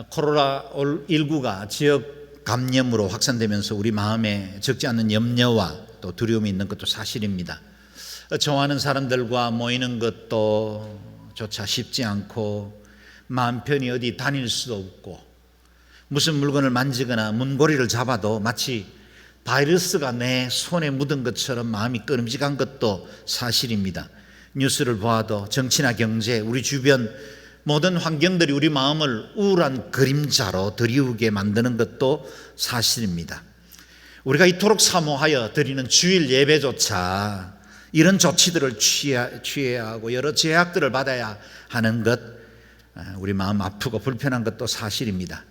코로나19가 지역 감염으로 확산되면서 우리 마음에 적지 않은 염려와 또 두려움이 있는 것도 사실입니다. 좋아하는 사람들과 모이는 것도 조차 쉽지 않고 마음 편히 어디 다닐 수도 없고 무슨 물건을 만지거나 문고리를 잡아도 마치 바이러스가 내 손에 묻은 것처럼 마음이 끄름직한 것도 사실입니다. 뉴스를 보아도 정치나 경제, 우리 주변 모든 환경들이 우리 마음을 우울한 그림자로 드리우게 만드는 것도 사실입니다. 우리가 이토록 사모하여 드리는 주일 예배조차 이런 조치들을 취해야 하고 여러 제약들을 받아야 하는 것, 우리 마음 아프고 불편한 것도 사실입니다.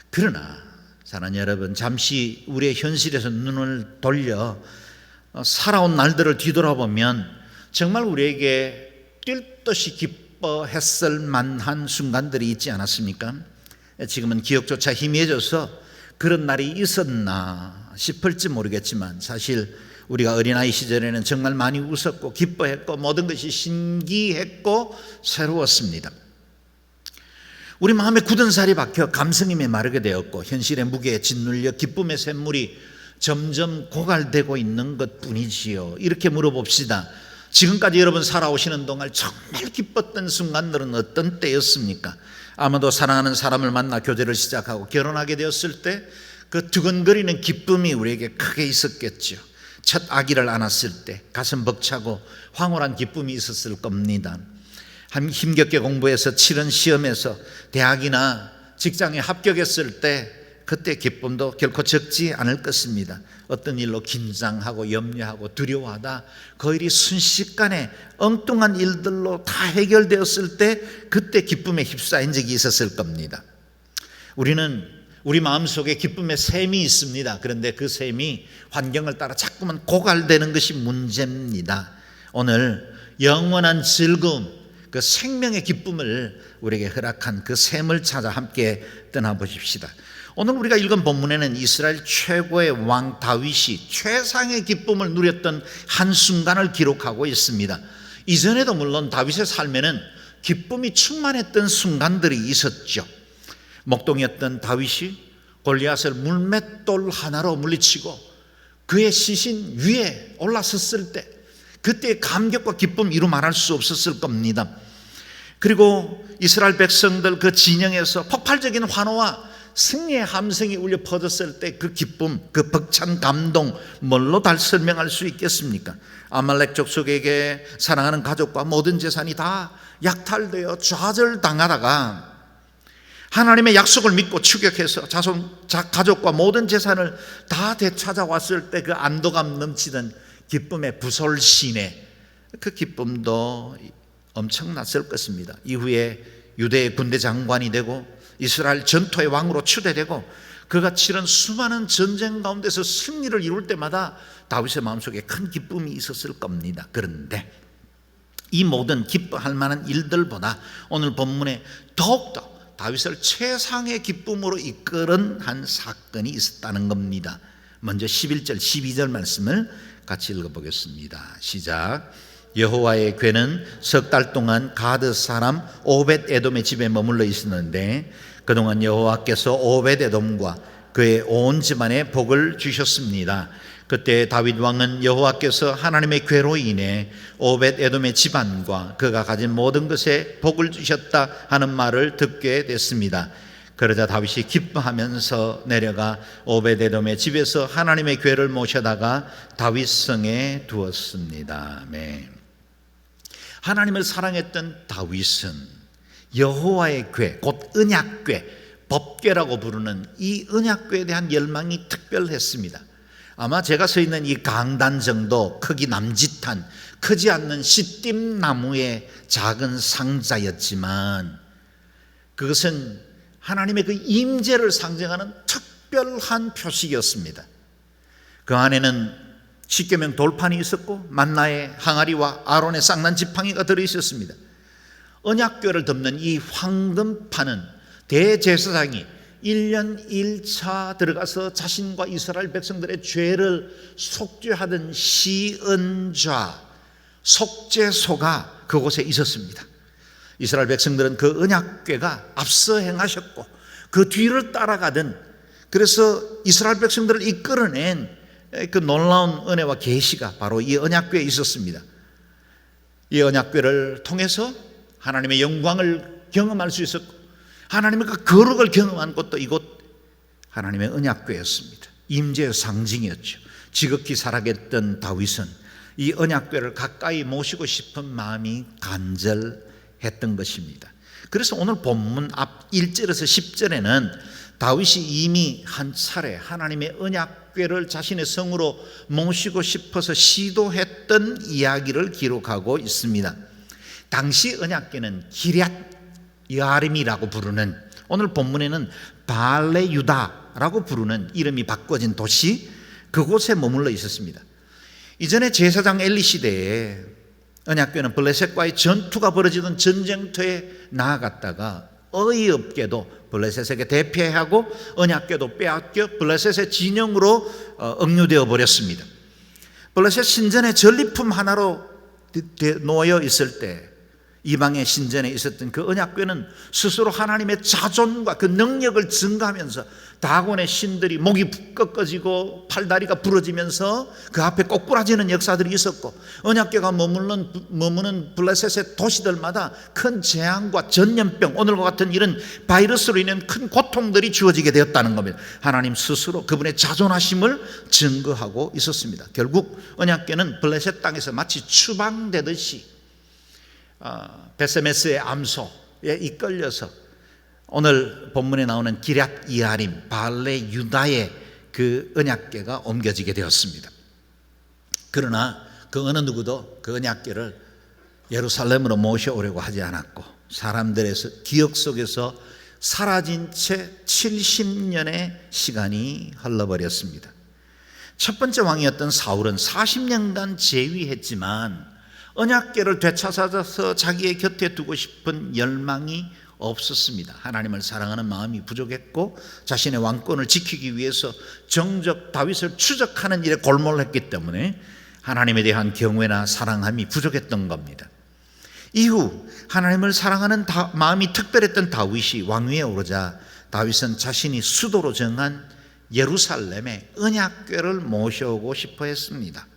그러나 사랑하는 여러분, 잠시 우리의 현실에서 눈을 돌려 살아온 날들을 뒤돌아보면 정말 우리에게 뛸 듯이 기뻐했을 만한 순간들이 있지 않았습니까? 지금은 기억조차 희미해져서 그런 날이 있었나 싶을지 모르겠지만 사실 우리가 어린아이 시절에는 정말 많이 웃었고 기뻐했고 모든 것이 신기했고 새로웠습니다. 우리 마음에 굳은 살이 박혀 감성이 메마르게 되었고 현실의 무게에 짓눌려 기쁨의 샘물이 점점 고갈되고 있는 것뿐이지요. 이렇게 물어봅시다. 지금까지 여러분 살아오시는 동안 정말 기뻤던 순간들은 어떤 때였습니까? 아마도 사랑하는 사람을 만나 교제를 시작하고 결혼하게 되었을 때 그 두근거리는 기쁨이 우리에게 크게 있었겠죠. 첫 아기를 안았을 때 가슴 벅차고 황홀한 기쁨이 있었을 겁니다. 힘겹게 공부해서 치른 시험에서 대학이나 직장에 합격했을 때 그때 기쁨도 결코 적지 않을 것입니다. 어떤 일로 긴장하고 염려하고 두려워하다 그 일이 순식간에 엉뚱한 일들로 다 해결되었을 때 그때 기쁨에 휩싸인 적이 있었을 겁니다. 우리는 우리 마음속에 기쁨의 샘이 있습니다. 그런데 그 샘이 환경을 따라 자꾸만 고갈되는 것이 문제입니다. 오늘 영원한 즐거움, 그 생명의 기쁨을 우리에게 허락한 그 샘을 찾아 함께 떠나보십시다. 오늘 우리가 읽은 본문에는 이스라엘 최고의 왕 다윗이 최상의 기쁨을 누렸던 한순간을 기록하고 있습니다. 이전에도 물론 다윗의 삶에는 기쁨이 충만했던 순간들이 있었죠. 목동이었던 다윗이 골리앗을 물맷돌 하나로 물리치고 그의 시신 위에 올라섰을 때 그때의 감격과 기쁨 이루 말할 수 없었을 겁니다. 그리고 이스라엘 백성들 그 진영에서 폭발적인 환호와 승리의 함성이 울려 퍼졌을 때 그 기쁨, 그 벅찬 감동 뭘로 다 설명할 수 있겠습니까? 아말렉 족속에게 사랑하는 가족과 모든 재산이 다 약탈되어 좌절당하다가 하나님의 약속을 믿고 추격해서 가족과 모든 재산을 다 되찾아왔을 때 그 안도감 넘치던 기쁨의 부솔신의 그 기쁨도 엄청났을 것입니다. 이후에 유대의 군대 장관이 되고 이스라엘 전토의 왕으로 추대되고 그가 치른 수많은 전쟁 가운데서 승리를 이룰 때마다 다윗의 마음속에 큰 기쁨이 있었을 겁니다. 그런데 이 모든 기뻐할 만한 일들보다 오늘 본문에 더욱더 다윗을 최상의 기쁨으로 이끌은 한 사건이 있었다는 겁니다. 먼저 11절 12절 말씀을 같이 읽어보겠습니다. 시작. 여호와의 궤는 석 달 동안 가드 사람 오벳 에돔의 집에 머물러 있었는데 그동안 여호와께서 오벳 에돔과 그의 온 집안에 복을 주셨습니다. 그때 다윗 왕은 여호와께서 하나님의 궤로 인해 오벳 에돔의 집안과 그가 가진 모든 것에 복을 주셨다 하는 말을 듣게 됐습니다. 그러자 다윗이 기뻐하면서 내려가 오벳 에돔의 집에서 하나님의 궤를 모셔다가 다윗성에 두었습니다. 아멘. 하나님을 사랑했던 다윗은 여호와의 궤, 곧 언약궤, 법궤라고 부르는 이 언약궤에 대한 열망이 특별했습니다. 아마 제가 서 있는 이 강단 정도 크기 남짓한 크지 않는 시띠나무의 작은 상자였지만 그것은 하나님의 그 임재를 상징하는 특별한 표식이었습니다. 그 안에는 십계명 돌판이 있었고 만나의 항아리와 아론의 쌍난 지팡이가 들어있었습니다. 언약궤를 덮는 이 황금판은 대제사장이 1년 1차 들어가서 자신과 이스라엘 백성들의 죄를 속죄하던 시은좌, 속죄소가 그곳에 있었습니다. 이스라엘 백성들은 그 언약궤가 앞서 행하셨고 그 뒤를 따라가던, 그래서 이스라엘 백성들을 이끌어낸 그 놀라운 은혜와 계시가 바로 이 언약궤에 있었습니다. 이 언약궤를 통해서 하나님의 영광을 경험할 수 있었고, 하나님의 그 거룩을 경험한 곳도 이곳 하나님의 언약궤였습니다. 임재의 상징이었죠. 지극히 살아계던 다윗은 이 언약궤를 가까이 모시고 싶은 마음이 간절했던 것입니다. 그래서 오늘 본문 앞 1절에서 10절에는 다윗이 이미 한 차례 하나님의 언약궤를 자신의 성으로 모시고 싶어서 시도했던 이야기를 기록하고 있습니다. 당시 언약궤는 기럇 여아림이라고 부르는, 오늘 본문에는 바알레 유다라고 부르는 이름이 바꿔진 도시, 그곳에 머물러 있었습니다. 이전에 제사장 엘리 시대에 언약궤는 블레셋과의 전투가 벌어지던 전쟁터에 나아갔다가 어이없게도 블레셋에게 대패하고 언약궤도 빼앗겨 블레셋의 진영으로 억류되어 버렸습니다. 블레셋 신전의 전리품 하나로 놓여 있을 때 이방의 신전에 있었던 그 언약궤는 스스로 하나님의 자존과 그 능력을 증가하면서 다곤의 신들이 목이 꺾어지고 팔다리가 부러지면서 그 앞에 꼬꾸라지는 역사들이 있었고, 언약궤가 머무는 블레셋의 도시들마다 큰 재앙과 전염병, 오늘과 같은 이런 바이러스로 인한 큰 고통들이 주어지게 되었다는 겁니다. 하나님 스스로 그분의 자존하심을 증거하고 있었습니다. 결국 언약궤는 블레셋 땅에서 마치 추방되듯이 베세메스의 암소에 이끌려서 오늘 본문에 나오는 기럇 이아림 바알레 유다의 그 언약궤가 옮겨지게 되었습니다. 그러나 그 어느 누구도 그 언약궤를 예루살렘으로 모셔오려고 하지 않았고, 사람들의 기억 속에서 사라진 채 70년의 시간이 흘러버렸습니다. 첫 번째 왕이었던 사울은 40년간 재위했지만 언약궤를 되찾아서 자기의 곁에 두고 싶은 열망이 없었습니다. 하나님을 사랑하는 마음이 부족했고, 자신의 왕권을 지키기 위해서 정적 다윗을 추적하는 일에 골몰했기 때문에 하나님에 대한 경외나 사랑함이 부족했던 겁니다. 이후 하나님을 사랑하는 마음이 특별했던 다윗이 왕위에 오르자 다윗은 자신이 수도로 정한 예루살렘에 언약궤를 모셔오고 싶어 했습니다.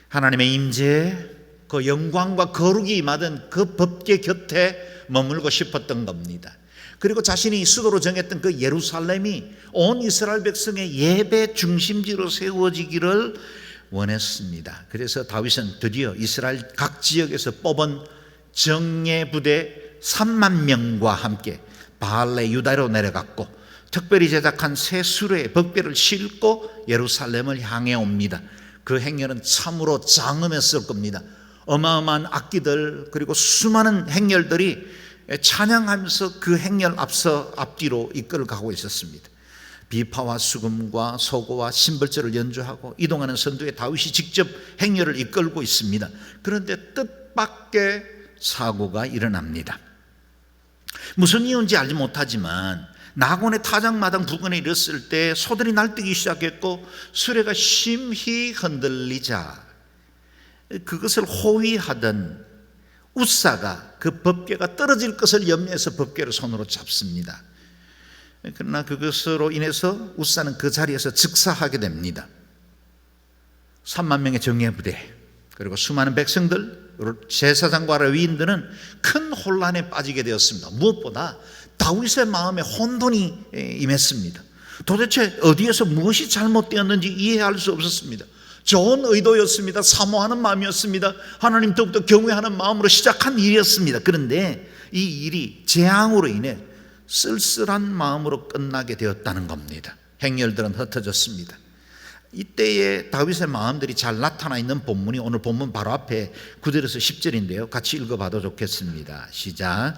하나님의 임재, 그 영광과 거룩이 임하던 그 법궤 곁에 머물고 싶었던 겁니다. 그리고 자신이 수도로 정했던 그 예루살렘이 온 이스라엘 백성의 예배 중심지로 세워지기를 원했습니다. 그래서 다윗은 드디어 이스라엘 각 지역에서 뽑은 정예 부대 3만 명과 함께 바알레 유다로 내려갔고, 특별히 제작한 새 수레에 법궤를 싣고 예루살렘을 향해 옵니다. 그 행렬은 참으로 장엄했을 겁니다. 어마어마한 악기들, 그리고 수많은 행렬들이 찬양하면서 그 행렬 앞뒤로 이끌어가고 있었습니다. 비파와 수금과 소고와 심벌제를 연주하고 이동하는 선두에 다윗이 직접 행렬을 이끌고 있습니다. 그런데 뜻밖의 사고가 일어납니다. 무슨 이유인지 알지 못하지만 나곤의 타작마당 부근에 이르렀을 때 소들이 날뛰기 시작했고, 수레가 심히 흔들리자 그것을 호위하던 웃사가 그 법궤가 떨어질 것을 염려해서 법궤를 손으로 잡습니다. 그러나 그것으로 인해서 웃사는 그 자리에서 즉사하게 됩니다. 3만 명의 정예부대, 그리고 수많은 백성들, 제사장과 레위인들은 큰 혼란에 빠지게 되었습니다. 무엇보다 다윗의 마음에 혼돈이 임했습니다. 도대체 어디에서 무엇이 잘못되었는지 이해할 수 없었습니다. 좋은 의도였습니다. 사모하는 마음이었습니다. 하나님 더욱더 경외하는 마음으로 시작한 일이었습니다. 그런데 이 일이 재앙으로 인해 쓸쓸한 마음으로 끝나게 되었다는 겁니다. 행렬들은 흩어졌습니다. 이때의 다윗의 마음들이 잘 나타나 있는 본문이 오늘 본문 바로 앞에 9절에서 10절인데요. 같이 읽어봐도 좋겠습니다. 시작.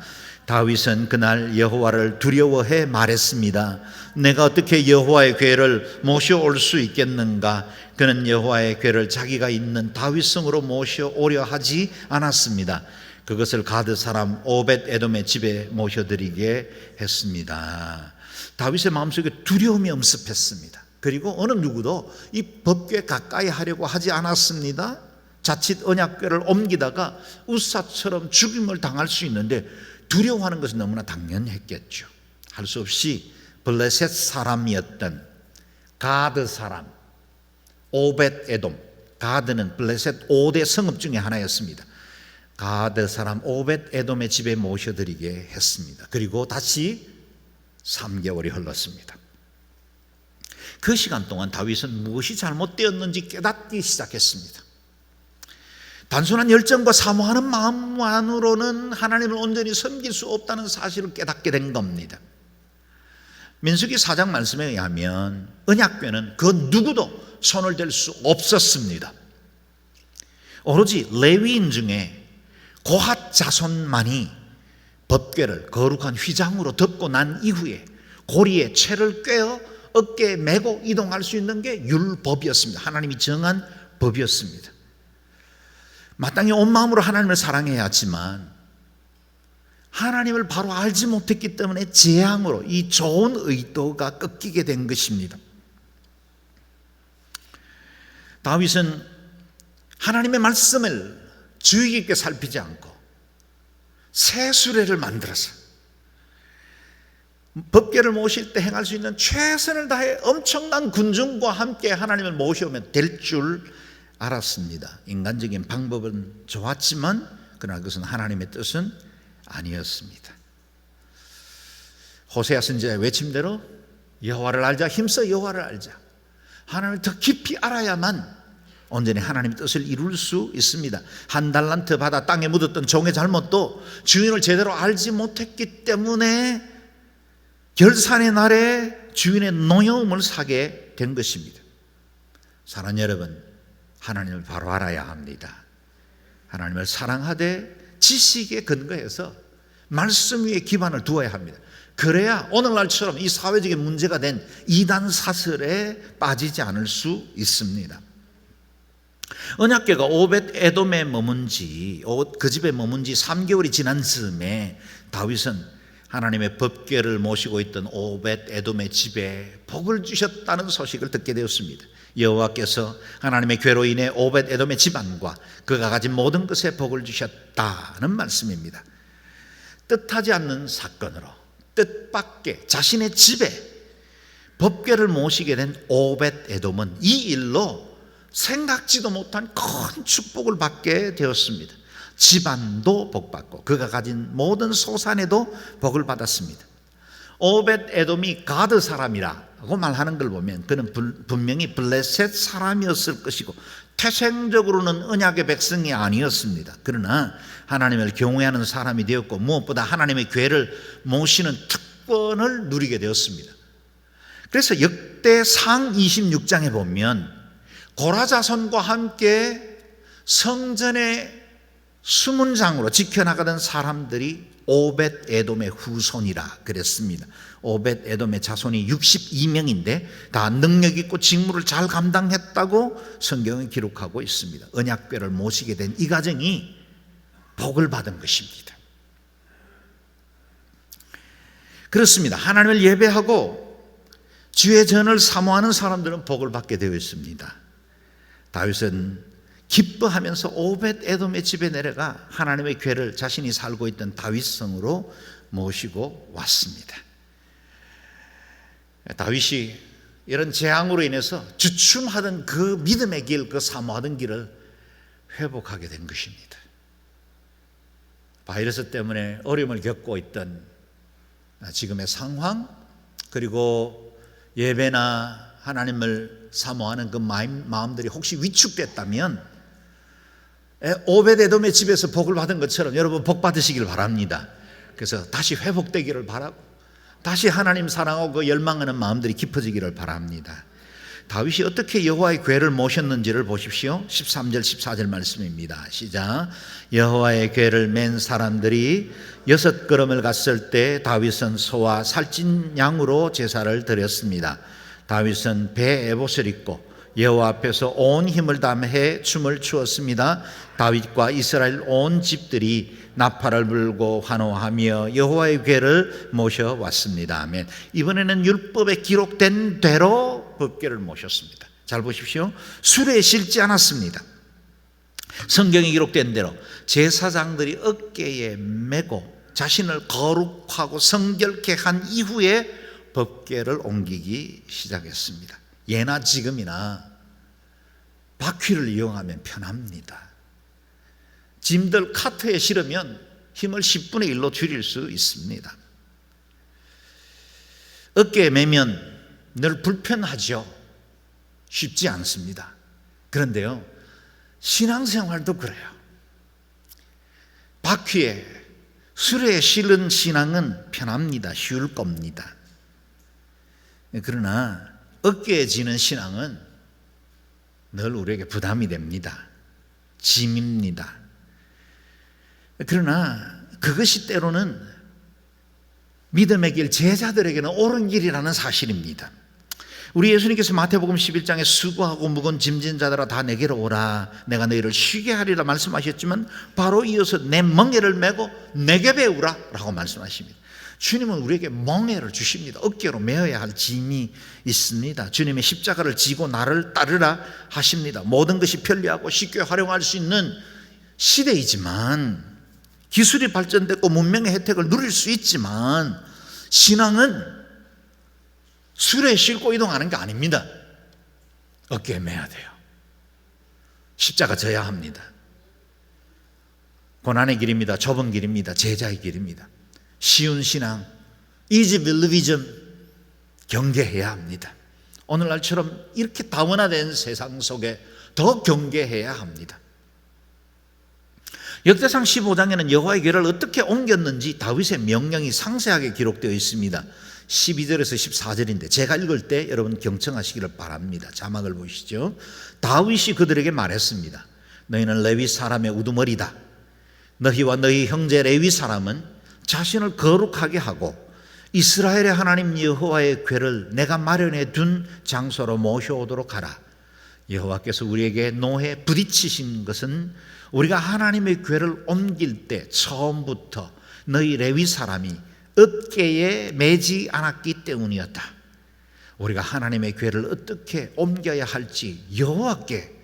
다윗은 그날 여호와를 두려워해 말했습니다. 내가 어떻게 여호와의 궤를 모셔올 수 있겠는가? 그는 여호와의 궤를 자기가 있는 다윗성으로 모셔오려 하지 않았습니다. 그것을 가드 사람 오벳 에돔의 집에 모셔드리게 했습니다. 다윗의 마음속에 두려움이 엄습했습니다. 그리고 어느 누구도 이 법궤 가까이 하려고 하지 않았습니다. 자칫 언약궤를 옮기다가 웃사처럼 죽임을 당할 수 있는데 두려워하는 것은 너무나 당연했겠죠. 할 수 없이 블레셋 사람이었던 가드 사람 오벳 에돔, 가드는 블레셋 5대 성읍 중에 하나였습니다. 가드 사람 오벳 에돔의 집에 모셔드리게 했습니다. 그리고 다시 3개월이 흘렀습니다. 그 시간 동안 다윗은 무엇이 잘못되었는지 깨닫기 시작했습니다. 단순한 열정과 사모하는 마음만으로는 하나님을 온전히 섬길 수 없다는 사실을 깨닫게 된 겁니다. 민수기 4장 말씀에 의하면 언약궤는 그 누구도 손을 댈 수 없었습니다. 오로지 레위인 중에 고핫 자손만이 법궤를 거룩한 휘장으로 덮고 난 이후에 고리에 채를 꿰어 어깨에 메고 이동할 수 있는 게 율법이었습니다. 하나님이 정한 법이었습니다. 마땅히 온 마음으로 하나님을 사랑해야 하지만 하나님을 바로 알지 못했기 때문에 재앙으로 이 좋은 의도가 꺾이게 된 것입니다. 다윗은 하나님의 말씀을 주의 깊게 살피지 않고 새 수레를 만들어서 법궤를 모실 때 행할 수 있는 최선을 다해 엄청난 군중과 함께 하나님을 모셔오면 될 줄 알았습니다. 인간적인 방법은 좋았지만 그러나 그것은 하나님의 뜻은 아니었습니다. 호세아 선지자의 외침대로 여호와를 알자, 힘써 여호와를 알자, 하나님을 더 깊이 알아야만 온전히 하나님의 뜻을 이룰 수 있습니다. 한 달란트 받아 땅에 묻었던 종의 잘못도 주인을 제대로 알지 못했기 때문에 결산의 날에 주인의 노여움을 사게 된 것입니다. 사랑하는 여러분, 하나님을 바로 알아야 합니다. 하나님을 사랑하되 지식에 근거해서 말씀 위에 기반을 두어야 합니다. 그래야 오늘날처럼 이 사회적인 문제가 된 이단 사슬에 빠지지 않을 수 있습니다. 언약궤가 오벳 에돔에 머문 지, 그 집에 머문 지 3개월이 지난 즈음에 다윗은 하나님의 법궤를 모시고 있던 오벳 에돔의 집에 복을 주셨다는 소식을 듣게 되었습니다. 여호와께서 하나님의 궤로 인해 오벳 에돔의 집안과 그가 가진 모든 것에 복을 주셨다는 말씀입니다. 뜻하지 않는 사건으로 뜻밖의 자신의 집에 법궤를 모시게 된 오벳 에돔은 이 일로 생각지도 못한 큰 축복을 받게 되었습니다. 집안도 복받고 그가 가진 모든 소산에도 복을 받았습니다. 오벳 에돔이 가드 사람이라고 말하는 걸 보면 그는 분명히 블레셋 사람이었을 것이고 태생적으로는 언약의 백성이 아니었습니다. 그러나 하나님을 경외하는 사람이 되었고 무엇보다 하나님의 궤를 모시는 특권을 누리게 되었습니다. 그래서 역대상 26장에 보면 고라 자손과 함께 성전의 수문장으로 지켜나가던 사람들이 오벳 에돔의 후손이라 그랬습니다. 오벳 에돔의 자손이 62명인데 다 능력 있고 직무를 잘 감당했다고 성경은 기록하고 있습니다. 언약궤를 모시게 된 이 가정이 복을 받은 것입니다. 그렇습니다. 하나님을 예배하고 주의 전을 사모하는 사람들은 복을 받게 되어 있습니다. 다윗은 기뻐하면서 오벳 에돔의 집에 내려가 하나님의 궤를 자신이 살고 있던 다윗성으로 모시고 왔습니다. 다윗이 이런 재앙으로 인해서 주춤하던 그 믿음의 길, 그 사모하던 길을 회복하게 된 것입니다. 바이러스 때문에 어려움을 겪고 있던 지금의 상황, 그리고 예배나 하나님을 사모하는 그 마음들이 혹시 위축됐다면 오벳 에돔의 집에서 복을 받은 것처럼 여러분 복 받으시길 바랍니다. 그래서 다시 회복되기를 바라고 다시 하나님 사랑하고 그 열망하는 마음들이 깊어지기를 바랍니다. 다윗이 어떻게 여호와의 궤를 모셨는지를 보십시오. 13절 14절 말씀입니다. 시작. 여호와의 궤를 맨 사람들이 6걸음을 갔을 때 다윗은 소와 살찐 양으로 제사를 드렸습니다. 다윗은 배 에봇을 입고 여호와 앞에서 온 힘을 다해 춤을 추었습니다. 다윗과 이스라엘 온 집들이 나팔을 불고 환호하며 여호와의 궤를 모셔왔습니다. 아멘. 이번에는 율법에 기록된 대로 법궤를 모셨습니다. 잘 보십시오. 수레에 실지 않았습니다. 성경에 기록된 대로 제사장들이 어깨에 메고 자신을 거룩하고 성결케 한 이후에 법궤를 옮기기 시작했습니다. 예나 지금이나 바퀴를 이용하면 편합니다. 짐들 카트에 실으면 힘을 10분의 1로 줄일 수 있습니다. 어깨에 매면 늘 불편하죠. 쉽지 않습니다. 그런데요, 신앙생활도 그래요. 바퀴에 수레에 실은 신앙은 편합니다. 쉬울 겁니다. 그러나 어깨에 지는 신앙은 늘 우리에게 부담이 됩니다. 짐입니다. 그러나 그것이 때로는 믿음의 길, 제자들에게는 옳은 길이라는 사실입니다. 우리 예수님께서 마태복음 11장에 수고하고 무거운 짐진 자들아 다 내게로 오라 내가 너희를 쉬게 하리라 말씀하셨지만 바로 이어서 내 멍에를 메고 내게 배우라 라고 말씀하십니다. 주님은 우리에게 멍에를 주십니다. 어깨로 메어야 할 짐이 있습니다. 주님의 십자가를 지고 나를 따르라 하십니다. 모든 것이 편리하고 쉽게 활용할 수 있는 시대이지만, 기술이 발전됐고 문명의 혜택을 누릴 수 있지만, 신앙은 수레에 싣고 이동하는 게 아닙니다. 어깨에 메야 돼요. 십자가 져야 합니다. 고난의 길입니다. 좁은 길입니다. 제자의 길입니다. 쉬운 신앙, easy believism, 경계해야 합니다. 오늘날처럼 이렇게 다원화된 세상 속에 더 경계해야 합니다. 역대상 15장에는 여호와의 궤를 어떻게 옮겼는지 다윗의 명령이 상세하게 기록되어 있습니다. 12절에서 14절인데 제가 읽을 때 여러분 경청하시기를 바랍니다. 자막을 보시죠. 다윗이 그들에게 말했습니다. 너희는 레위 사람의 우두머리다. 너희와 너희 형제 레위 사람은 자신을 거룩하게 하고 이스라엘의 하나님 여호와의 궤를 내가 마련해 둔 장소로 모셔오도록 하라. 여호와께서 우리에게 노해 부딪히신 것은 우리가 하나님의 궤를 옮길 때 처음부터 너희 레위 사람이 어깨에 매지 않았기 때문이었다. 우리가 하나님의 궤를 어떻게 옮겨야 할지 여호와께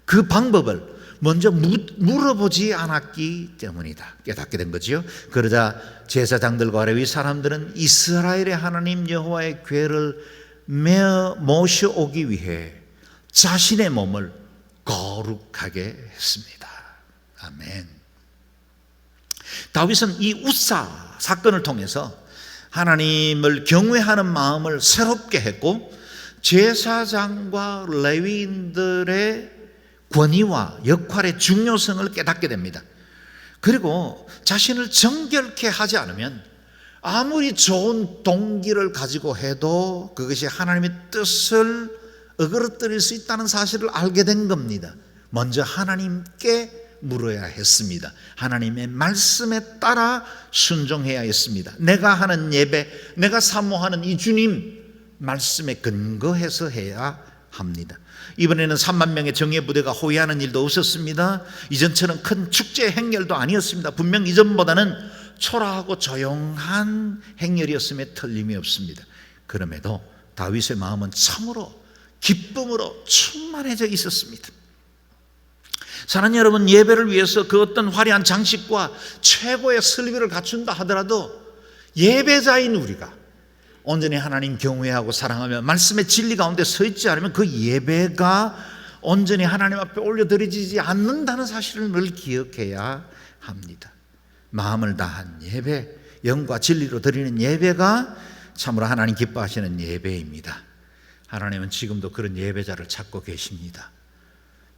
그 방법을 먼저 물어보지 않았기 때문이다. 깨닫게 된 거죠. 그러자 제사장들과 레위 사람들은 이스라엘의 하나님 여호와의 궤를 메어 모셔오기 위해 자신의 몸을 거룩하게 했습니다. 아멘. 다윗은 이 웃사 사건을 통해서 하나님을 경외하는 마음을 새롭게 했고, 제사장과 레위인들의 권위와 역할의 중요성을 깨닫게 됩니다. 그리고 자신을 정결케 하지 않으면 아무리 좋은 동기를 가지고 해도 그것이 하나님의 뜻을 어그러뜨릴 수 있다는 사실을 알게 된 겁니다. 먼저 하나님께 물어야 했습니다. 하나님의 말씀에 따라 순종해야 했습니다. 내가 하는 예배, 내가 사모하는 이 주님 말씀에 근거해서 해야 합니다. 이번에는 3만 명의 정예 부대가 호위하는 일도 없었습니다. 이전처럼 큰 축제 행렬도 아니었습니다. 분명 이전보다는 초라하고 조용한 행렬이었음에 틀림이 없습니다. 그럼에도 다윗의 마음은 참으로 기쁨으로 충만해져 있었습니다. 사랑하는 여러분, 예배를 위해서 그 어떤 화려한 장식과 최고의 설비를 갖춘다 하더라도 예배자인 우리가 온전히 하나님 경외하고 사랑하며 말씀의 진리 가운데 서 있지 않으면 그 예배가 온전히 하나님 앞에 올려드리지 않는다는 사실을 늘 기억해야 합니다. 마음을 다한 예배, 영과 진리로 드리는 예배가 참으로 하나님 기뻐하시는 예배입니다. 하나님은 지금도 그런 예배자를 찾고 계십니다.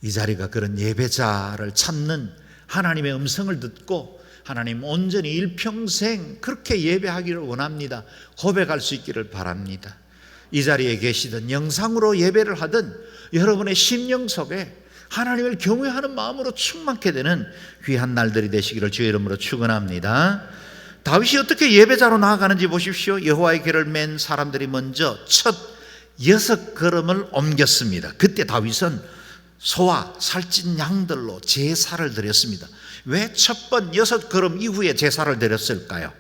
이 자리가 그런 예배자를 찾는 하나님의 음성을 듣고 하나님 온전히 일평생 그렇게 예배하기를 원합니다. 고백할 수 있기를 바랍니다. 이 자리에 계시든 영상으로 예배를 하든 여러분의 심령 속에 하나님을 경외하는 마음으로 충만케 되는 귀한 날들이 되시기를 주의 이름으로 축원합니다. 다윗이 어떻게 예배자로 나아가는지 보십시오. 여호와의 궤를 맨 사람들이 먼저 첫 6걸음을 옮겼습니다. 그때 다윗은 소와 살찐 양들로 제사를 드렸습니다. 왜 첫 번 6걸음 이후에 제사를 드렸을까요?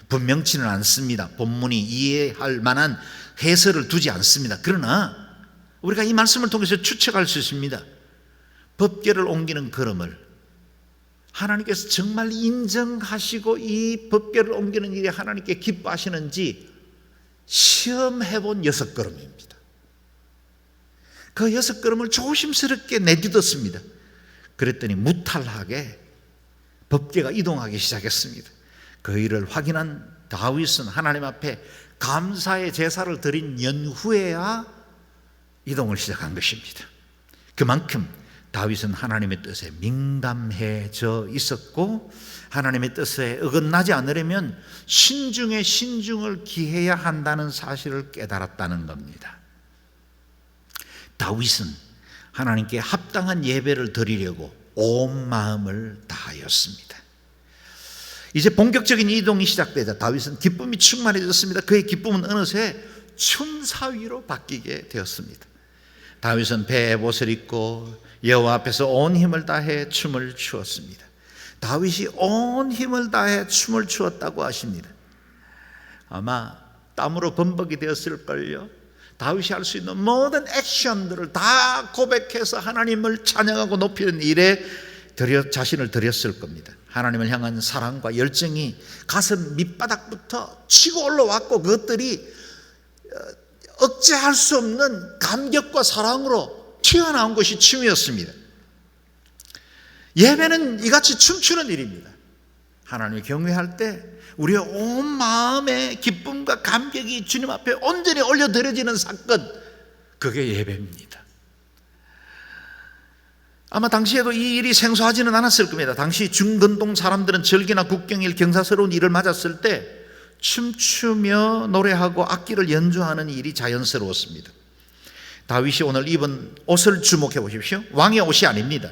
분명치는 않습니다. 본문이 이해할 만한 해설을 두지 않습니다. 그러나 우리가 이 말씀을 통해서 추측할 수 있습니다. 법궤를 옮기는 걸음을 하나님께서 정말 인정하시고 이 법궤를 옮기는 일이 하나님께 기뻐하시는지 시험해본 6걸음입니다. 그 6걸음을 조심스럽게 내딛었습니다. 그랬더니 무탈하게 법궤가 이동하기 시작했습니다. 그 일을 확인한 다윗은 하나님 앞에 감사의 제사를 드린 연후에야 이동을 시작한 것입니다. 그만큼 다윗은 하나님의 뜻에 민감해져 있었고 하나님의 뜻에 어긋나지 않으려면 신중에 신중을 기해야 한다는 사실을 깨달았다는 겁니다. 다윗은 하나님께 합당한 예배를 드리려고 온 마음을 다하였습니다. 이제 본격적인 이동이 시작되자 다윗은 기쁨이 충만해졌습니다. 그의 기쁨은 어느새 춤사위로 바뀌게 되었습니다. 다윗은 배에 옷을 입고 여호와 앞에서 온 힘을 다해 춤을 추었습니다. 다윗이 온 힘을 다해 춤을 추었다고 하십니다. 아마 땀으로 범벅이 되었을걸요. 다윗이 할 수 있는 모든 액션들을 다 고백해서 하나님을 찬양하고 높이는 일에 자신을 들였을 겁니다. 하나님을 향한 사랑과 열정이 가슴 밑바닥부터 치고 올라왔고 그것들이 억제할 수 없는 감격과 사랑으로 튀어나온 것이 춤이었습니다. 예배는 이같이 춤추는 일입니다. 하나님을 경외할 때 우리의 온 마음의 기쁨과 감격이 주님 앞에 온전히 올려드려지는 사건, 그게 예배입니다. 아마 당시에도 이 일이 생소하지는 않았을 겁니다. 당시 중근동 사람들은 절기나 국경일 경사스러운 일을 맞았을 때 춤추며 노래하고 악기를 연주하는 일이 자연스러웠습니다. 다윗이 오늘 입은 옷을 주목해 보십시오. 왕의 옷이 아닙니다.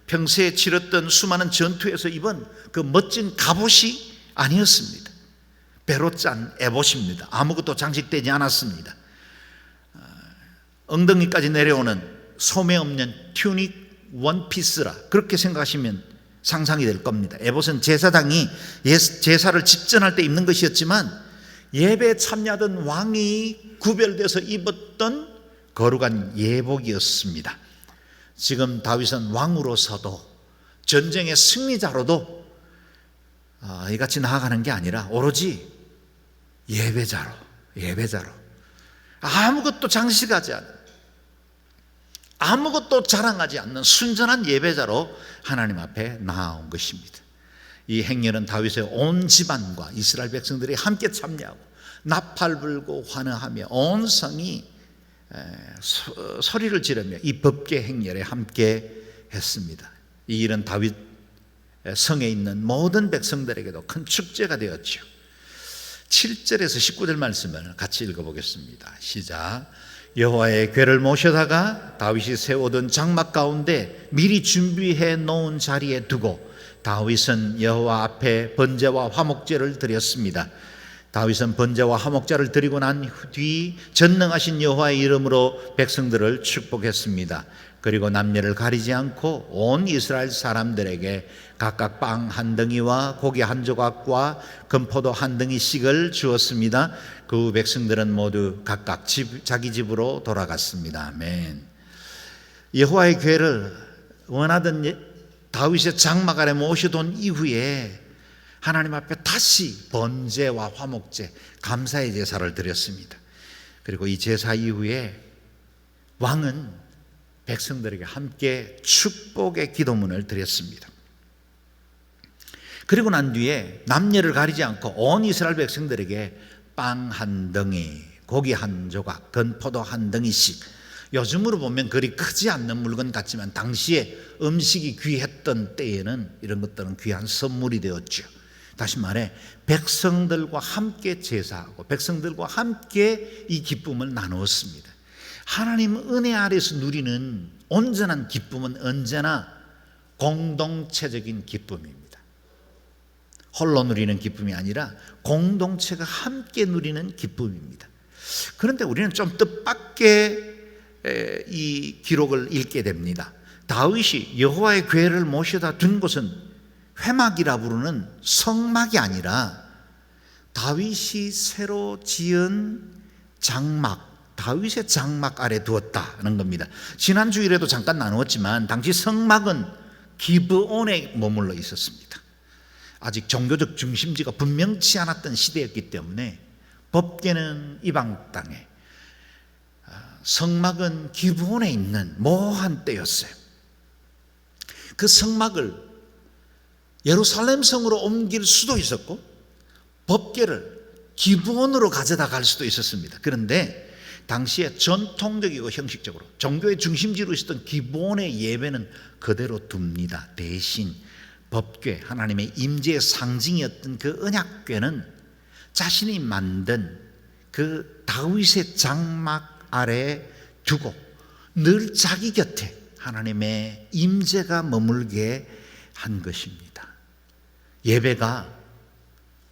평소에 치렀던 수많은 전투에서 입은 그 멋진 갑옷이 아니었습니다. 배로 짠 에봇입니다. 아무것도 장식되지 않았습니다. 엉덩이까지 내려오는 소매 없는 튜닉 원피스라 그렇게 생각하시면 상상이 될 겁니다. 에봇은 제사장이 제사를 집전할 때 입는 것이었지만 예배에 참여하던 왕이 구별돼서 입었던 거룩한 예복이었습니다. 지금 다윗은 왕으로서도 전쟁의 승리자로도 이같이 나아가는 게 아니라 오로지 예배자로 아무것도 장식하지 않는, 아무것도 자랑하지 않는 순전한 예배자로 하나님 앞에 나아온 것입니다. 이 행렬은 다윗의 온 집안과 이스라엘 백성들이 함께 참여하고 나팔 불고 환호하며 온 성이 소리를 지르며 이 법궤 행렬에 함께 했습니다. 이 일은 다윗 성에 있는 모든 백성들에게도 큰 축제가 되었죠. 7절에서 19절 말씀을 같이 읽어보겠습니다. 시작. 여호와의 궤를 모셔다가 다윗이 세우던 장막 가운데 미리 준비해 놓은 자리에 두고 다윗은 여호와 앞에 번제와 화목제를 드렸습니다. 다윗은 번제와 화목제를 드리고 난 뒤 전능하신 여호와의 이름으로 백성들을 축복했습니다. 그리고 남녀를 가리지 않고 온 이스라엘 사람들에게 각각 빵 한 덩이와 고기 한 조각과 금포도 한 덩이씩을 주었습니다. 그 후 백성들은 모두 각각 자기 집으로 돌아갔습니다. 아멘. 여호와의 궤를 원하던 다윗의 장막 아래 모셔둔 이후에 하나님 앞에 다시 번제와 화목제, 감사의 제사를 드렸습니다. 그리고 이 제사 이후에 왕은 백성들에게 함께 축복의 기도문을 드렸습니다. 그리고 난 뒤에 남녀를 가리지 않고 온 이스라엘 백성들에게 빵 한 덩이, 고기 한 조각, 건포도 한 덩이씩, 요즘으로 보면 그리 크지 않는 물건 같지만 당시에 음식이 귀했던 때에는 이런 것들은 귀한 선물이 되었죠. 다시 말해 백성들과 함께 제사하고 백성들과 함께 이 기쁨을 나누었습니다. 하나님 은혜 아래서 누리는 온전한 기쁨은 언제나 공동체적인 기쁨입니다. 홀로 누리는 기쁨이 아니라 공동체가 함께 누리는 기쁨입니다. 그런데 우리는 좀 뜻밖의 이 기록을 읽게 됩니다. 다윗이 여호와의 궤를 모셔다 둔 곳은 회막이라 부르는 성막이 아니라 다윗이 새로 지은 장막, 다윗의 장막 아래 두었다는 겁니다. 지난 주일에도 잠깐 나누었지만 당시 성막은 기브온에 머물러 있었습니다. 아직 종교적 중심지가 분명치 않았던 시대였기 때문에 법궤는 이방 땅에, 성막은 기브온에 있는 모호한 때였어요. 그 성막을 예루살렘 성으로 옮길 수도 있었고 법궤를 기브온으로 가져다 갈 수도 있었습니다. 그런데 당시에 전통적이고 형식적으로 종교의 중심지로 있었던 기브온의 예배는 그대로 둡니다. 대신 법궤, 하나님의 임재의 상징이었던 그 언약궤는 자신이 만든 그 다윗의 장막 아래에 두고 늘 자기 곁에 하나님의 임재가 머물게 한 것입니다. 예배가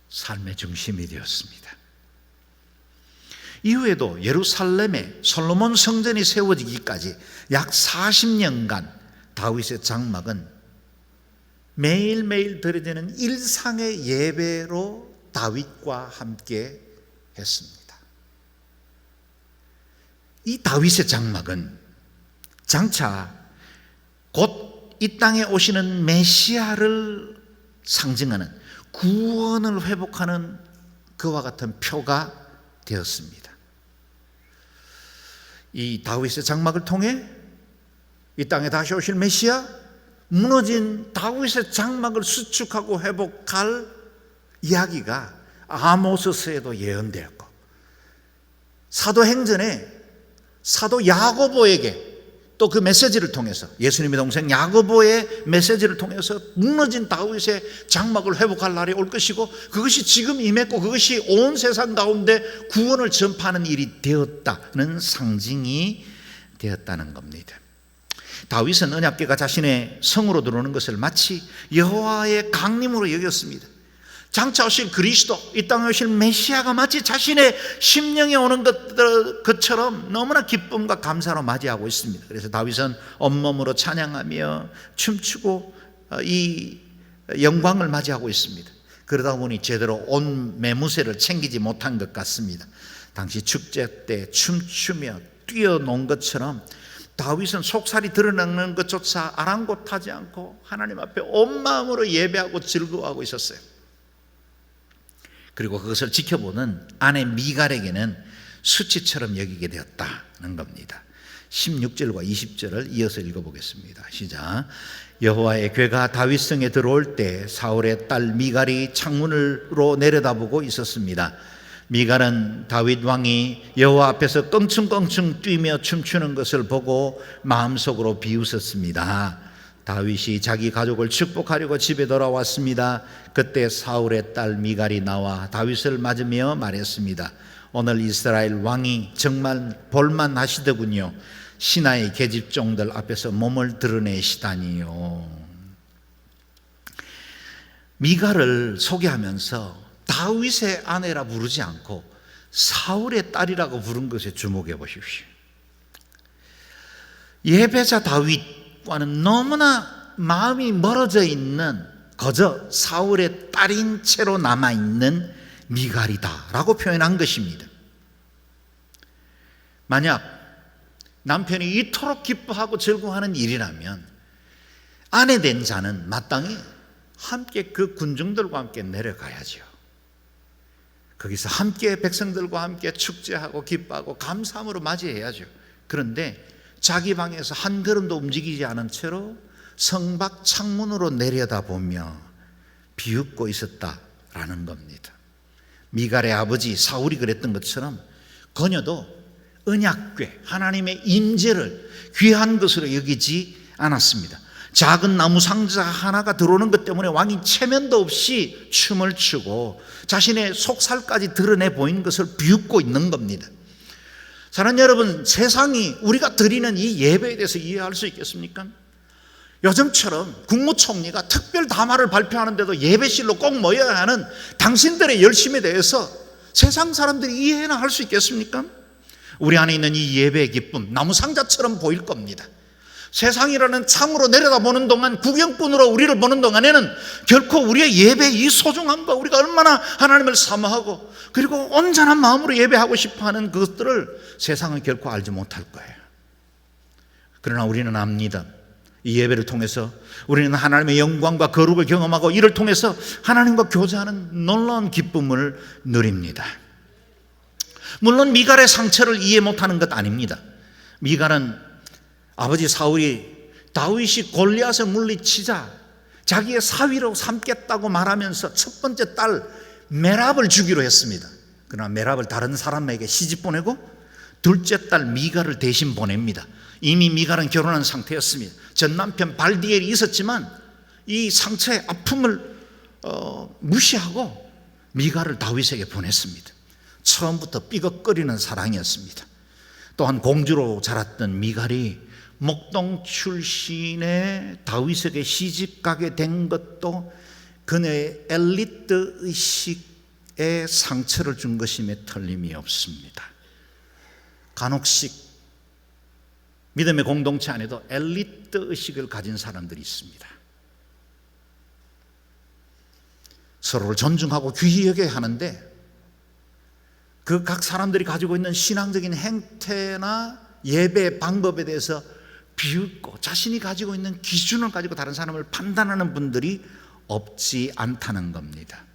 삶의 중심이 되었습니다. 이후에도 예루살렘에 솔로몬 성전이 세워지기까지 약 40년간 다윗의 장막은 매일매일 드려지는 일상의 예배로 다윗과 함께 했습니다. 이 다윗의 장막은 장차 곧 이 땅에 오시는 메시아를 상징하는 구원을 회복하는 그와 같은 표가 되었습니다. 이 다윗의 장막을 통해 이 땅에 다시 오실 메시아, 무너진 다윗의 장막을 수축하고 회복할 이야기가 아모스서에도 예언되었고, 사도행전에 사도 야고보에게 또 그 메시지를 통해서, 예수님의 동생 야고보의 메시지를 통해서 무너진 다윗의 장막을 회복할 날이 올 것이고 그것이 지금 임했고 그것이 온 세상 가운데 구원을 전파하는 일이 되었다는 상징이 되었다는 겁니다. 다윗은 언약궤가 자신의 성으로 들어오는 것을 마치 여호와의 강림으로 여겼습니다. 장차 오실 그리스도, 이 땅에 오실 메시아가 마치 자신의 심령에 오는 것처럼 너무나 기쁨과 감사로 맞이하고 있습니다. 그래서 다윗은 온몸으로 찬양하며 춤추고 이 영광을 맞이하고 있습니다. 그러다 보니 제대로 온 매무새를 챙기지 못한 것 같습니다. 당시 축제 때 춤추며 뛰어논 것처럼 다윗은 속살이 드러나는 것조차 아랑곳하지 않고 하나님 앞에 온 마음으로 예배하고 즐거워하고 있었어요. 그리고 그것을 지켜보는 아내 미갈에게는 수치처럼 여기게 되었다는 겁니다. 16절과 20절을 이어서 읽어보겠습니다. 시작. 여호와의 궤가 다윗성에 들어올 때 사울의 딸 미갈이 창문으로 내려다보고 있었습니다. 미갈은 다윗 왕이 여호와 앞에서 껑충껑충 뛰며 춤추는 것을 보고 마음속으로 비웃었습니다. 다윗이 자기 가족을 축복하려고 집에 돌아왔습니다. 그때 사울의 딸 미갈이 나와 다윗을 맞으며 말했습니다. 오늘 이스라엘 왕이 정말 볼만하시더군요. 신하의 계집종들 앞에서 몸을 드러내시다니요. 미갈을 소개하면서 다윗의 아내라 부르지 않고 사울의 딸이라고 부른 것에 주목해 보십시오. 예배자 다윗과는 너무나 마음이 멀어져 있는 거저 사울의 딸인 채로 남아있는 미갈이다라고 표현한 것입니다. 만약 남편이 이토록 기뻐하고 즐거워하는 일이라면 아내 된 자는 마땅히 함께 그 군중들과 함께 내려가야죠. 거기서 함께 백성들과 함께 축제하고 기뻐하고 감사함으로 맞이해야죠. 그런데 자기 방에서 한 걸음도 움직이지 않은 채로 성밖 창문으로 내려다보며 비웃고 있었다라는 겁니다. 미갈의 아버지 사울이 그랬던 것처럼 그녀도 언약궤, 하나님의 임재를 귀한 것으로 여기지 않았습니다. 작은 나무 상자 하나가 들어오는 것 때문에 왕이 체면도 없이 춤을 추고 자신의 속살까지 드러내 보이는 것을 비웃고 있는 겁니다. 사랑하는 여러분, 세상이 우리가 드리는 이 예배에 대해서 이해할 수 있겠습니까? 요즘처럼 국무총리가 특별 담화를 발표하는데도 예배실로 꼭 모여야 하는 당신들의 열심에 대해서 세상 사람들이 이해나 할 수 있겠습니까? 우리 안에 있는 이 예배의 기쁨, 나무 상자처럼 보일 겁니다. 세상이라는 창으로 내려다보는 동안, 구경꾼으로 우리를 보는 동안에는 결코 우리의 예배의 이 소중함과 우리가 얼마나 하나님을 사모하고 그리고 온전한 마음으로 예배하고 싶어하는 그것들을 세상은 결코 알지 못할 거예요. 그러나 우리는 압니다. 이 예배를 통해서 우리는 하나님의 영광과 거룩을 경험하고 이를 통해서 하나님과 교제하는 놀라운 기쁨을 누립니다. 물론 미갈의 상처를 이해 못하는 것 아닙니다. 미갈은 아버지 사울이 다윗이 골리앗을 물리치자 자기의 사위로 삼겠다고 말하면서 첫 번째 딸 메랍을 주기로 했습니다. 그러나 메랍을 다른 사람에게 시집 보내고 둘째 딸 미갈을 대신 보냅니다. 이미 미갈은 결혼한 상태였습니다. 전 남편 발디엘이 있었지만 이 상처의 아픔을 무시하고 미갈을 다윗에게 보냈습니다. 처음부터 삐걱거리는 사랑이었습니다. 또한 공주로 자랐던 미갈이 목동 출신의 다윗에게 시집가게 된 것도 그녀의 엘리트 의식에 상처를 준 것임에 틀림이 없습니다. 간혹씩 믿음의 공동체 안에도 엘리트 의식을 가진 사람들이 있습니다. 서로를 존중하고 귀히 여겨야 하는데 그 각 사람들이 가지고 있는 신앙적인 행태나 예배 방법에 대해서 비웃고 자신이 가지고 있는 기준을 가지고 다른 사람을 판단하는 분들이 없지 않다는 겁니다.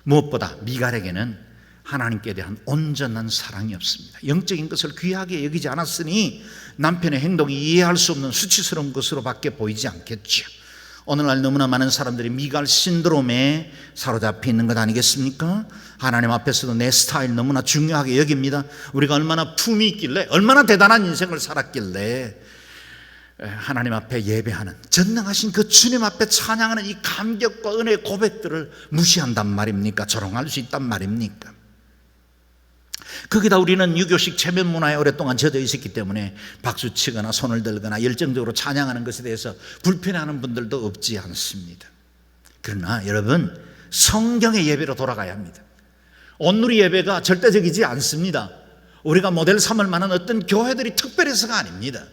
무엇보다 미갈에게는 하나님께 대한 온전한 사랑이 없습니다. 영적인 것을 귀하게 여기지 않았으니 남편의 행동이 이해할 수 없는 수치스러운 것으로밖에 보이지 않겠죠. 오늘날 너무나 많은 사람들이 미갈 신드롬에 사로잡혀 있는 것 아니겠습니까? 하나님 앞에서도 내 스타일 너무나 중요하게 여깁니다. 우리가 얼마나 품이 있길래, 얼마나 대단한 인생을 살았길래 하나님 앞에 예배하는, 전능하신 그 주님 앞에 찬양하는 이 감격과 은혜의 고백들을 무시한단 말입니까? 조롱할 수 있단 말입니까? 거기다 우리는 유교식 체면 문화에 오랫동안 젖어 있었기 때문에 박수치거나 손을 들거나 열정적으로 찬양하는 것에 대해서 불편해하는 분들도 없지 않습니다. 그러나 여러분, 성경의 예배로 돌아가야 합니다. 온누리 예배가 절대적이지 않습니다. 우리가 모델 삼을 만한 어떤 교회들이 특별해서가 아닙니다.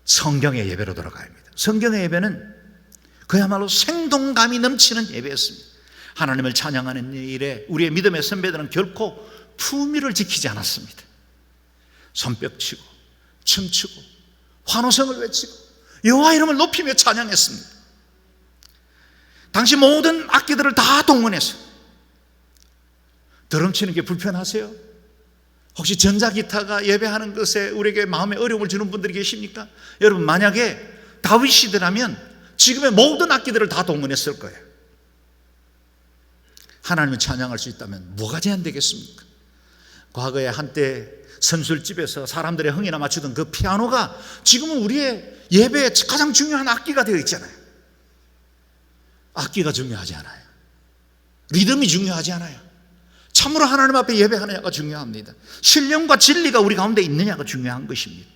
성경의 예배로 돌아가야 합니다. 성경의 예배는 그야말로 생동감이 넘치는 예배였습니다. 하나님을 찬양하는 일에 우리의 믿음의 선배들은 결코 품위를 지키지 않았습니다. 손뼉치고 춤추고 환호성을 외치고 여호와 이름을 높이며 찬양했습니다. 당시 모든 악기들을 다 동원해서. 드럼 치는 게 불편하세요? 혹시 전자기타가 예배하는 것에 우리에게 마음에 어려움을 주는 분들이 계십니까? 여러분, 만약에 다윗 시대라면 지금의 모든 악기들을 다 동원했을 거예요. 하나님을 찬양할 수 있다면 뭐가 제한되겠습니까? 과거에 한때 선술집에서 사람들의 흥이나 맞추던 그 피아노가 지금은 우리의 예배의 가장 중요한 악기가 되어 있잖아요. 악기가 중요하지 않아요. 리듬이 중요하지 않아요. 참으로 하나님 앞에 예배하느냐가 중요합니다. 신령과 진리가 우리 가운데 있느냐가 중요한 것입니다.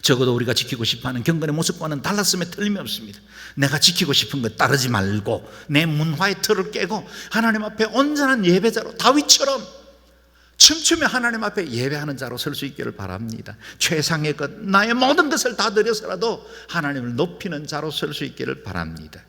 적어도 우리가 지키고 싶어하는 경건의 모습과는 달랐음에 틀림이 없습니다. 내가 지키고 싶은 것 따르지 말고 내 문화의 틀을 깨고 하나님 앞에 온전한 예배자로 다윗처럼 춤추며 하나님 앞에 예배하는 자로 설 수 있기를 바랍니다. 최상의 것, 나의 모든 것을 다 드려서라도 하나님을 높이는 자로 설 수 있기를 바랍니다.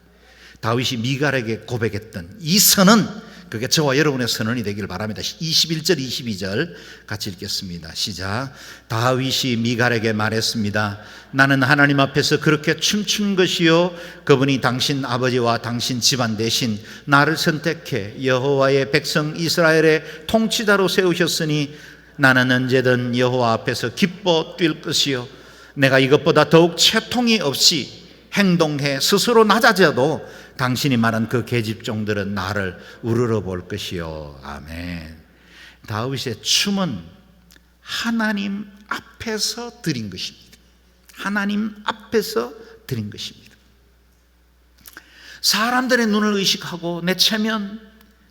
다윗이 미갈에게 고백했던 이 선은, 그게 저와 여러분의 선언이 되기를 바랍니다. 21절 22절 같이 읽겠습니다. 시작. 다윗이 미갈에게 말했습니다. 나는 하나님 앞에서 그렇게 춤춘 것이요, 그분이 당신 아버지와 당신 집안 대신 나를 선택해 여호와의 백성 이스라엘의 통치자로 세우셨으니 나는 언제든 여호와 앞에서 기뻐 뛸 것이요, 내가 이것보다 더욱 채통이 없이 행동해 스스로 낮아져도 당신이 말한 그 계집종들은 나를 우러러 볼 것이요. 아멘. 다윗의 춤은 하나님 앞에서 드린 것입니다. 하나님 앞에서 드린 것입니다. 사람들의 눈을 의식하고 내 체면,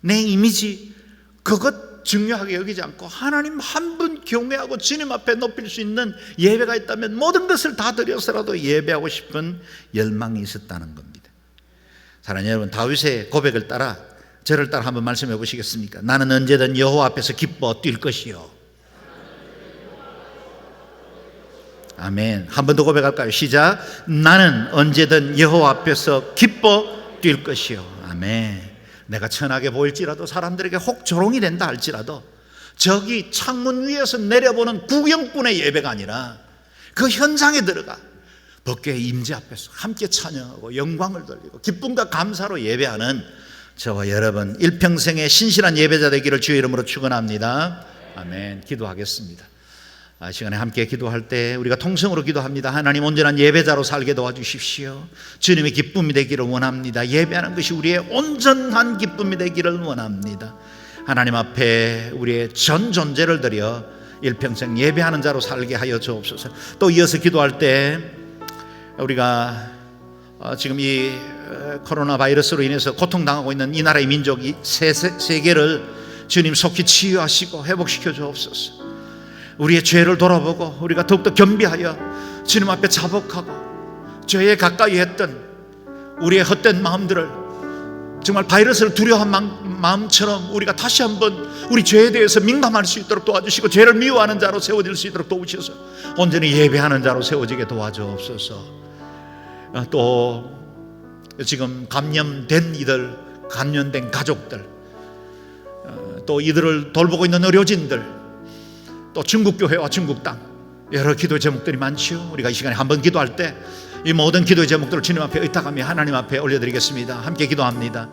내 이미지, 그것 중요하게 여기지 않고 하나님 한 분 경외하고 주님 앞에 높일 수 있는 예배가 있다면 모든 것을 다 드려서라도 예배하고 싶은 열망이 있었다는 겁니다. 사랑하는 여러분, 다윗의 고백을 따라 저를 따라 한번 말씀해 보시겠습니까? 나는 언제든 여호와 앞에서 기뻐 뛸 것이요. 아멘. 한 번 더 고백할까요? 시작. 나는 언제든 여호와 앞에서 기뻐 뛸 것이요. 아멘. 내가 천하게 보일지라도, 사람들에게 혹 조롱이 된다 할지라도, 저기 창문 위에서 내려보는 구경꾼의 예배가 아니라 그 현장에 들어가 법궤의 임재 앞에서 함께 찬양하고 영광을 돌리고 기쁨과 감사로 예배하는 저와 여러분 일평생의 신실한 예배자 되기를 주의 이름으로 축원합니다. 아멘. 기도하겠습니다. 시간에 함께 기도할 때 우리가 통성으로 기도합니다. 하나님, 온전한 예배자로 살게 도와주십시오. 주님의 기쁨이 되기를 원합니다. 예배하는 것이 우리의 온전한 기쁨이 되기를 원합니다. 하나님 앞에 우리의 전 존재를 드려 일평생 예배하는 자로 살게 하여 주옵소서. 또 이어서 기도할 때 우리가 지금 이 코로나 바이러스로 인해서 고통당하고 있는 이 나라의 민족, 이 세계를 주님 속히 치유하시고 회복시켜 주옵소서. 우리의 죄를 돌아보고 우리가 더욱더 겸비하여 주님 앞에 자복하고 죄에 가까이 했던 우리의 헛된 마음들을 정말 바이러스를 두려워한 마음처럼 우리가 다시 한번 우리 죄에 대해서 민감할 수 있도록 도와주시고 죄를 미워하는 자로 세워질 수 있도록 도우셔서 온전히 예배하는 자로 세워지게 도와주옵소서. 또 지금 감염된 이들, 감염된 가족들, 또 이들을 돌보고 있는 의료진들, 또 중국교회와 중국땅 여러 기도의 제목들이 많지요. 우리가 이 시간에 한번 기도할 때 이 모든 기도의 제목들을 주님 앞에 의탁하며 하나님 앞에 올려드리겠습니다. 함께 기도합니다.